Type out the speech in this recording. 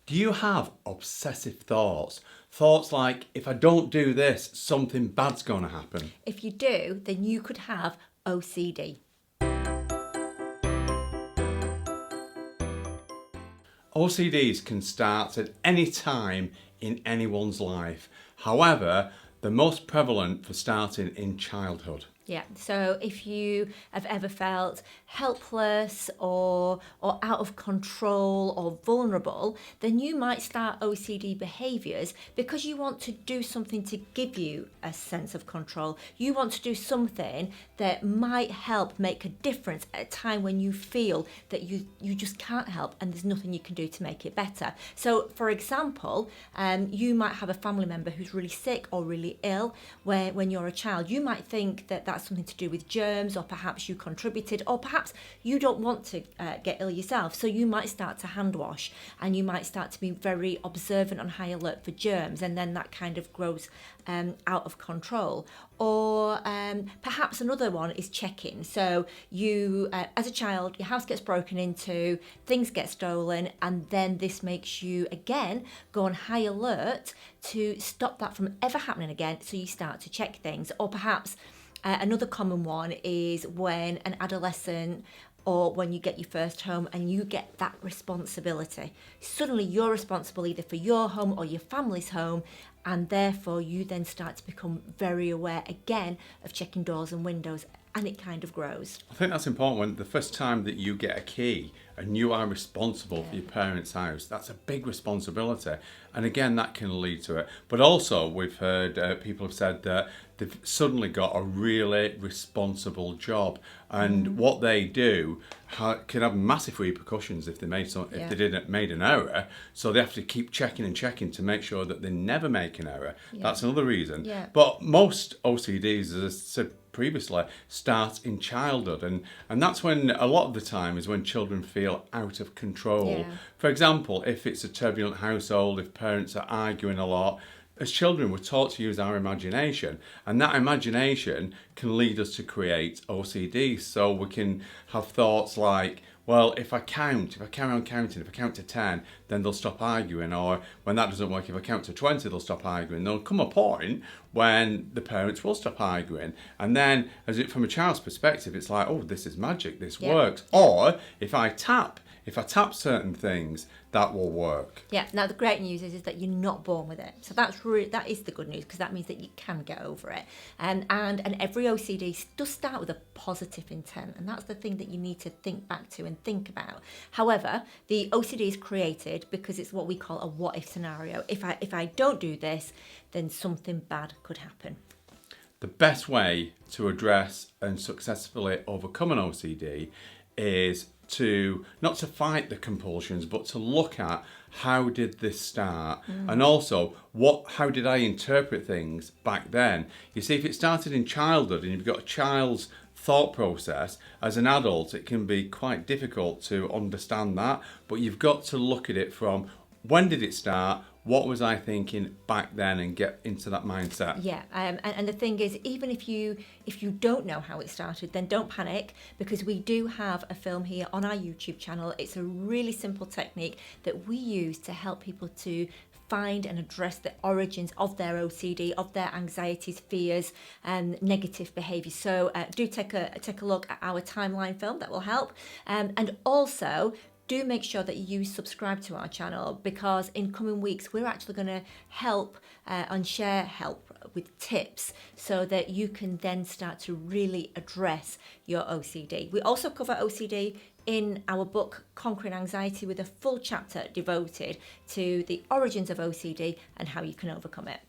Do you have obsessive thoughts? Thoughts like, if I don't do this, something bad's going to happen. If you do, then you could have OCD. OCDs can start at any time in anyone's life. However, they're most prevalent for starting in childhood. Yeah, so if you have ever felt helpless or out of control or vulnerable, then you might start OCD behaviours because you want to do something to give you a sense of control. You want to do something that might help make a difference at a time when you feel that you just can't help and there's nothing you can do to make it better. So, for example, you might have a family member who's really sick or really ill when you're a child. You might think that that's something to do with germs, or perhaps you contributed, or perhaps you don't want to get ill yourself. So you might start to hand wash and you might start to be very observant on high alert for germs, and then that kind of grows out of control. Or perhaps another one is check-in. So you, as a child, your house gets broken into, things get stolen, and then this makes you again go on high alert to stop that from ever happening again. So you start to check things. Or perhaps another common one is when an adolescent or when you get your first home and you get that responsibility. Suddenly you're responsible either for your home or your family's home, and therefore you then start to become very aware again of checking doors and windows, and it kind of grows. I think that's important. When the first time that you get a key and you are responsible for your parents' house, that's a big responsibility. And again, that can lead to it. But also, we've heard people have said that they've suddenly got a really responsible job, and what they do can have massive repercussions if they made if they didn't made an error. So they have to keep checking and checking to make sure that they never make an error. That's another reason. But most OCDs, as I said previously, start in childhood, and that's when a lot of the time is when children feel out of control. For example, if it's a turbulent household, if parents are arguing a lot, as children we're taught to use our imagination, and that imagination can lead us to create OCD. So we can have thoughts like, well, if I carry on counting, if I count to 10, then they'll stop arguing. Or when that doesn't work, if I count to 20, they'll stop arguing. There'll come a point when the parents will stop arguing. And then, from a child's perspective, it's like, oh, this is magic, this works. Or if I tap certain things, that will work. Yeah. Now the great news is that you're not born with it. So that is the good news, because that means that you can get over it. And every OCD does start with a positive intent, and that's the thing that you need to think back to and think about. However, the OCD is created because it's what we call a what-if scenario. If I don't do this, then something bad could happen. The best way to address and successfully overcome an OCD is to not to fight the compulsions, but to look at how did this start, and also how did I interpret things back then. You see, if it started in childhood and you've got a child's thought process, as an adult it can be quite difficult to understand that, but you've got to look at it from when did it start, what was I thinking back then, and get into that mindset. Yeah, and the thing is, even if you don't know how it started, then don't panic, because we do have a film here on our YouTube channel. It's a really simple technique that we use to help people to find and address the origins of their OCD, of their anxieties, fears, and negative behaviours. So do take a look at our timeline film. That will help. And also, do make sure that you subscribe to our channel, because in coming weeks we're actually going to help and share help with tips so that you can then start to really address your OCD. We also cover OCD in our book Conquering Anxiety, with a full chapter devoted to the origins of OCD and how you can overcome it.